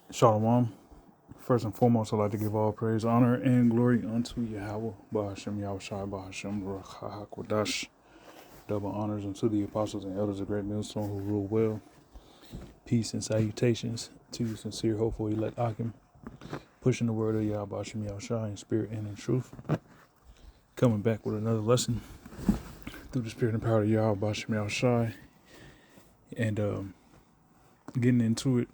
Shalom. First and foremost, I'd like to give all praise, honor, and glory unto Yahweh, Bahashem Yahushai, Bahashem Ruach HaKodash. Double honors unto the apostles and elders of Great Millstone who rule well. Peace and salutations to you, sincere, hopeful elect Akim, pushing the word of Yahweh, Bahashem Yahushai in spirit and in truth. Coming back with another lesson through the spirit and power of Yahweh, Bahashem Yahushai. And getting into it,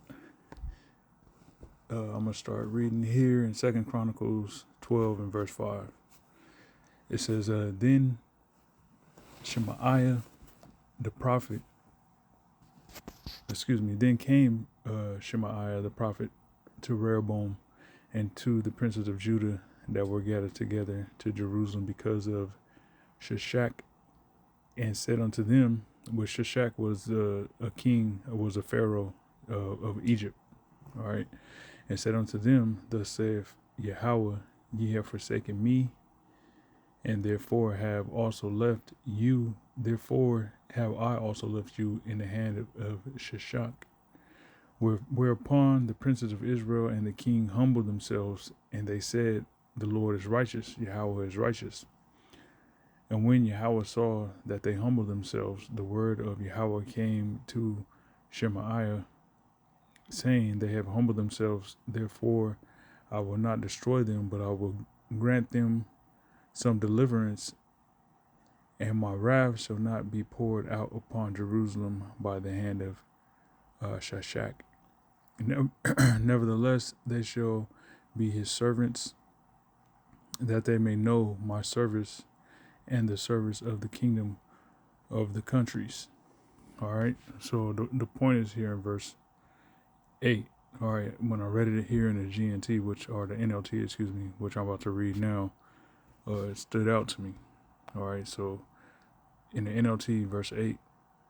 I'm going to start reading here in 2 Chronicles 12 and verse 5. It says, Then Shemaiah the prophet, then came Shemaiah the prophet to Rehoboam and to the princes of Judah that were gathered together to Jerusalem because of Shishak, and said unto them, which Shishak was a king, was a pharaoh of Egypt, all right, and said unto them, Thus saith Yahweh, ye have forsaken me, and therefore have also left you, therefore have I also left you in the hand of Shishak. Whereupon the princes of Israel and the king humbled themselves, and they said, The Lord is righteous, Yahweh is righteous. And when Yahweh saw that they humbled themselves, the word of Yahweh came to Shemaiah, saying, They have humbled themselves, therefore I will not destroy them, but I will grant them some deliverance, and my wrath shall not be poured out upon Jerusalem by the hand of Shishak. Nevertheless, they shall be his servants, that they may know my service and the service of the kingdom of the countries. All right. So the point is here in verse 8. All right. When I read it here in the GNT, the NLT, which I'm about to read now, it stood out to me. All right. So in the NLT, verse 8,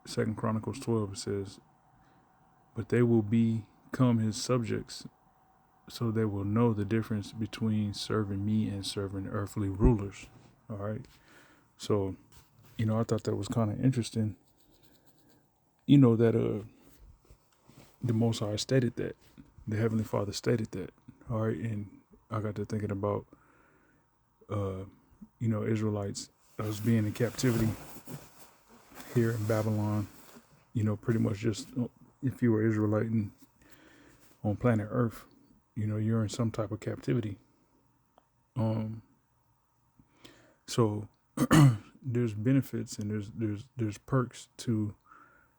2 Chronicles 12, it says, But they will become his subjects, so they will know the difference between serving me and serving earthly rulers. All right. So, I thought that was kind of interesting, that the Most High stated that, the Heavenly Father stated that. All right. And I got to thinking about, Israelites, us being in captivity here in Babylon, pretty much just, if you were Israelite on planet Earth, you're in some type of captivity. So there's benefits and there's perks to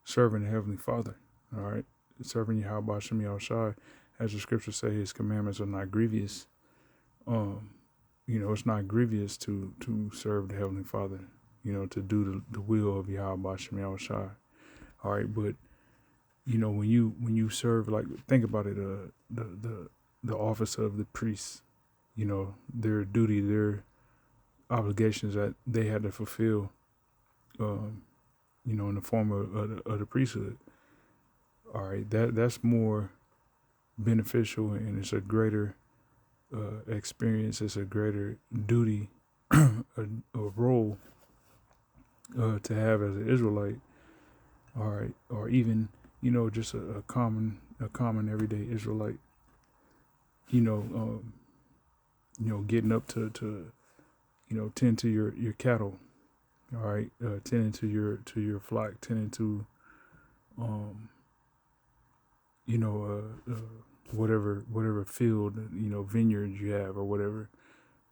serving the Heavenly Father. All right, serving Yahweh Hashem Yahushai, as the scriptures say, His commandments are not grievous. It's not grievous to serve the Heavenly Father. To do the will of Yahweh Hashem Yahushai. All right, but when you serve, like, think about it, the office of the priests, their duty, their obligations that they had to fulfill, in the form of the priesthood. All right, that's more beneficial, and it's a greater experience. It's a greater duty, a role to have as an Israelite. All right, or even just a common everyday Israelite. Getting up to tend to your cattle. All right, tending to your flock, tending to whatever field, vineyard you have or whatever.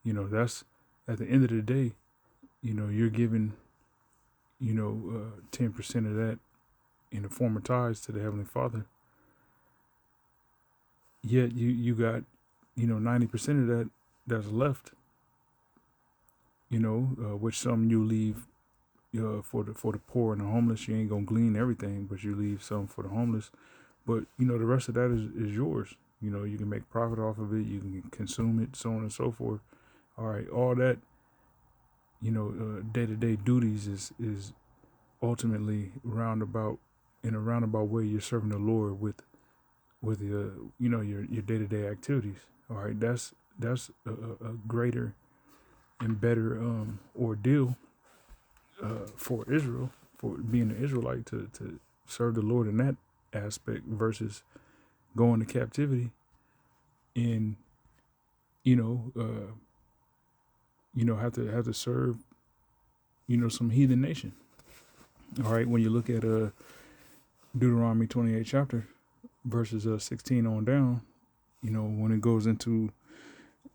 That's at the end of the day. You're giving 10% of that in the form of tithes to the Heavenly Father. Yet you got 90% of that that's left. Which some you leave for the poor and the homeless. You ain't gonna glean everything, but you leave some for the homeless. But the rest of that is yours. You can make profit off of it. You can consume it, so on and so forth. All right, all that day-to-day duties is ultimately in a roundabout way. You're serving the Lord with your day-to-day activities. All right, that's a greater and better ordeal for Israel, for being an Israelite, to serve the Lord in that aspect versus going to captivity and have to serve some heathen nation. All right, when you look at Deuteronomy 28 chapter verses 16 on down, when it goes into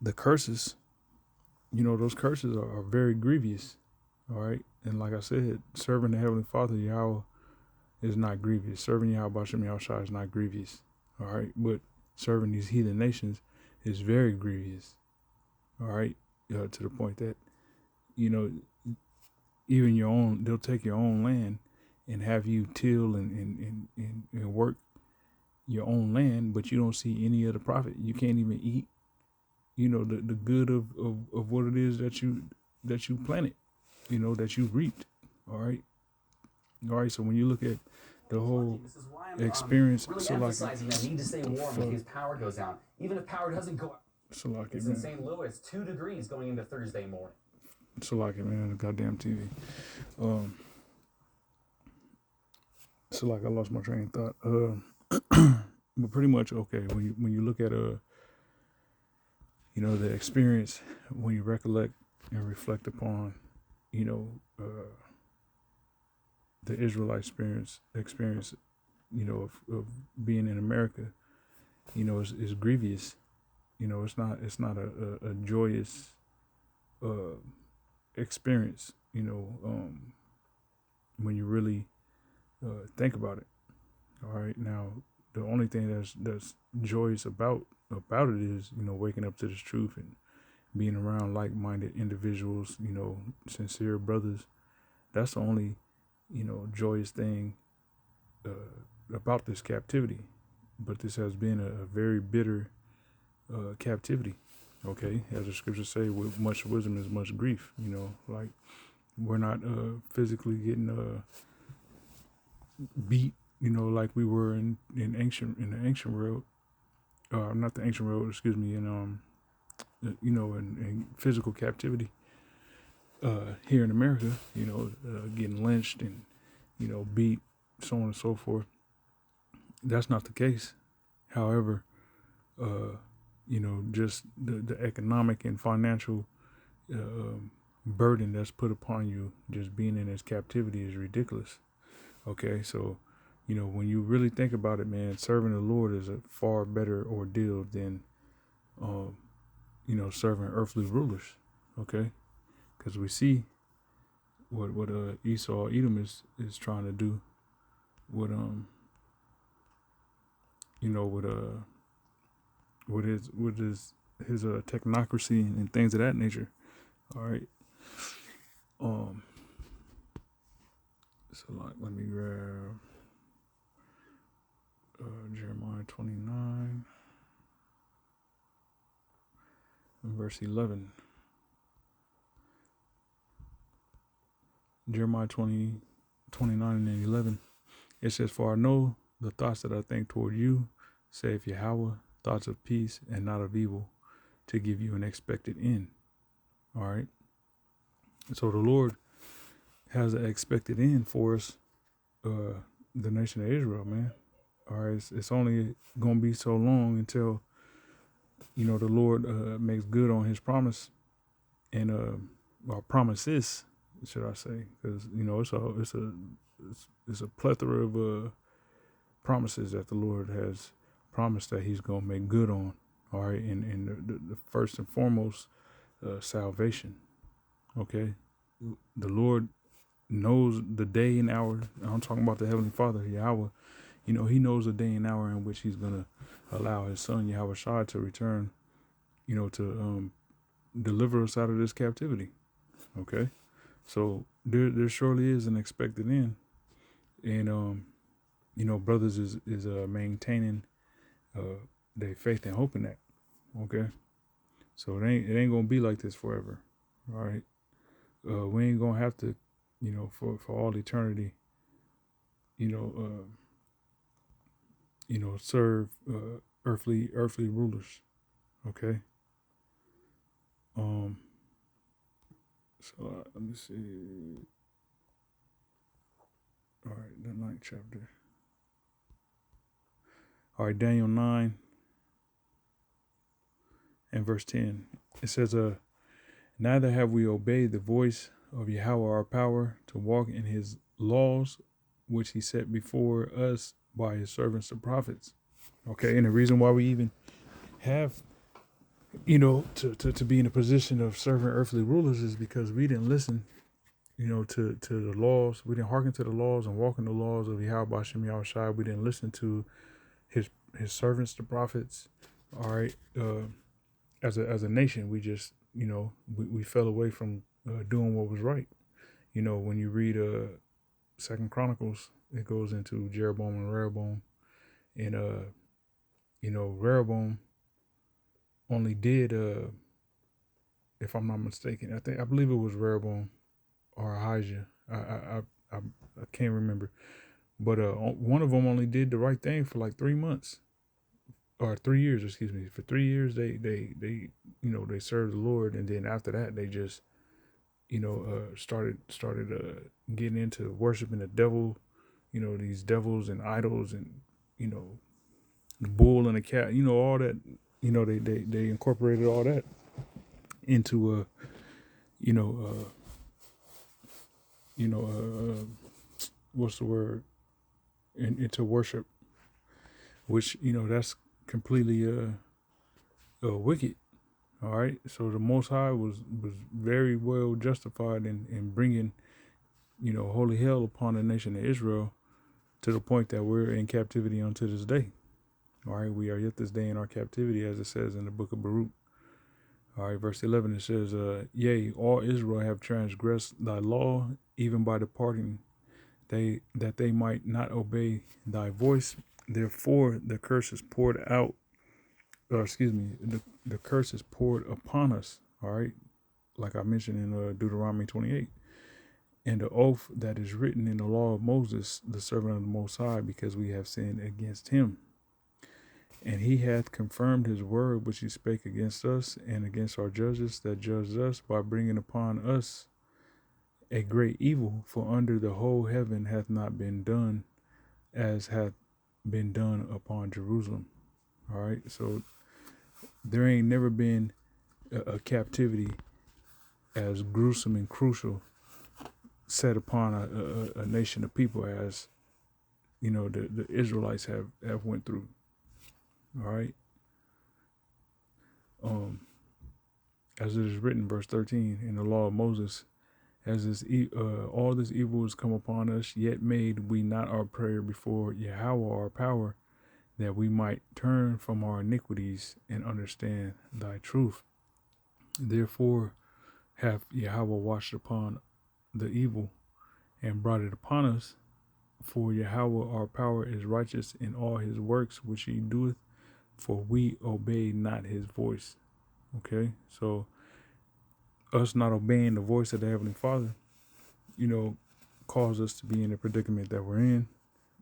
the curses, those curses are very grievous. All right, and like I said, serving the Heavenly Father Yahweh is not grievous. Serving Yahweh Bashem Yahushua is not grievous. All right, but serving these heathen nations is very grievous. All right, to the point that even they'll take your own land and have you till and work your own land, but you don't see any of the profit. You can't even eat, the good of what it is that you planted, that you reaped. All right. All right. So when you look at the whole experience, really emphasizing that need to stay warm in case power goes down. Even if power doesn't go out. It's in St. Louis, 2 degrees going into Thursday morning. Salaki, man, goddamn TV. I lost my train of thought. But pretty much, okay, when you look at the experience, when you recollect and reflect upon, the Israelite experience, of being in America, is grievous. It's not a joyous experience, when you really think about it. All right, now the only thing that's joyous about it is waking up to this truth and being around like-minded individuals, sincere brothers. That's the only joyous thing about this captivity. But this has been a very bitter captivity. Okay, as the scriptures say, with much wisdom is much grief. Like we're not physically getting beat, like we were in the ancient world, not the ancient world, excuse me, in physical captivity here in America, getting lynched and beat, so on and so forth. That's not the case. However, just the economic and financial burden that's put upon you just being in this captivity is ridiculous. Okay, so when you really think about it, man, serving the Lord is a far better ordeal than serving earthly rulers. Okay, because we see what Esau Edom is trying to do with with his technocracy and things of that nature. All right. So let me grab Jeremiah 29 and verse 11. Jeremiah 29 and 11. It says, "For I know the thoughts that I think toward you, saith Yahweh, thoughts of peace and not of evil, to give you an expected end." All right. So the Lord has an expected end for us, the nation of Israel, man. All right. It's only going to be so long until, the Lord makes good on his promise and promises, should I say, because, it's a plethora of promises that the Lord has promised that he's going to make good on. All right. And the first and foremost, salvation. Okay. The Lord knows the day and hour. I'm talking about the Heavenly Father, Yahweh. He knows the day and hour in which he's going to allow his son, Yahweh Shai, to return, to deliver us out of this captivity. Okay. So there surely is an expected end. And, brothers is maintaining their faith and hope in that. Okay. So it ain't going to be like this forever. All right. We ain't going to have to, for all eternity, serve earthly rulers. Okay. So let me see. All right, the 9th chapter. All right, Daniel 9. and verse 10. It says, neither have we obeyed the voice of Yahweh our power to walk in his laws, which he set before us by his servants the prophets. Okay, and the reason why we even have, to be in a position of serving earthly rulers is because we didn't listen, to the laws. We didn't hearken to the laws and walk in the laws of Yahweh Hashem Yahushua. We didn't listen to his servants, the prophets. All right. As a nation, we just, we fell away from doing what was right. When you read Second Chronicles, it goes into Jeroboam and Rehoboam, and Rehoboam only did, if I'm not mistaken, I believe it was Rehoboam or Ahijah. I can't remember, but one of them only did the right thing for like 3 months. Or 3 years, excuse me. For 3 years, they they served the Lord, and then after that, they just, started getting into worshiping the devil, these devils and idols, and the bull and the cat, all that, they incorporated all that into what's the word? Into worship, which that's completely wicked. All right, so the Most High was very well justified in bringing holy hell upon the nation of Israel, to the point that we're in captivity unto this day. All right, we are yet this day in our captivity, as it says in the book of Baruch. All right, verse 11, it says, yea, all Israel have transgressed thy law, even by departing, that they might not obey thy voice. Therefore, the curse is poured out, the curse is poured upon us, all right, like I mentioned in Deuteronomy 28, and the oath that is written in the law of Moses, the servant of the Most High, because we have sinned against him. And he hath confirmed his word, which he spake against us and against our judges that judged us, by bringing upon us a great evil, for under the whole heaven hath not been done as hath been done upon Jerusalem. All right, so there ain't never been a captivity as gruesome and crucial set upon a nation of people as the Israelites have went through. All right. As it is written, verse 13, in the law of Moses, as this all this evil has come upon us, yet made we not our prayer before Yahweh our power, that we might turn from our iniquities and understand thy truth. Therefore hath Yahweh watched upon the evil and brought it upon us. For Yahweh our power is righteous in all his works which he doeth, for we obey not his voice. Okay, so us not obeying the voice of the Heavenly Father, caused us to be in the predicament that we're in,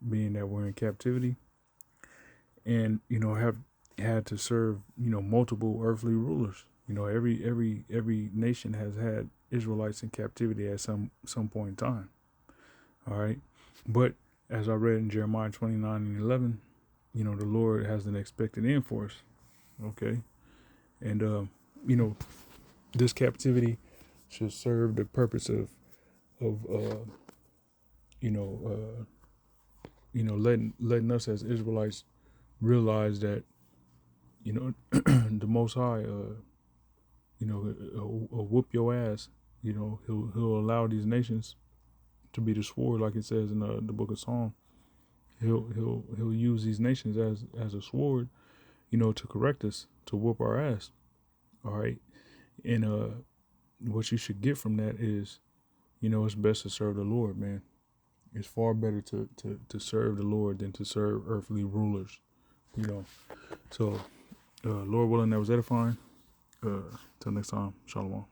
being that we're in captivity, and have had to serve multiple earthly rulers. Every nation has had Israelites in captivity at some point in time. All right, but as I read in Jeremiah 29:11, the Lord has an expected end for us. Okay, and this captivity should serve the purpose of letting us as Israelites realize that the Most High will whoop your ass. He'll allow these nations to be the sword, like it says in the book of Psalm. He'll use these nations as a sword, to correct us, to whoop our ass. All right, and what you should get from that is, it's best to serve the Lord, man. It's far better to serve the Lord than to serve earthly rulers. So Lord willing, that was edifying. Till next time, Shalom.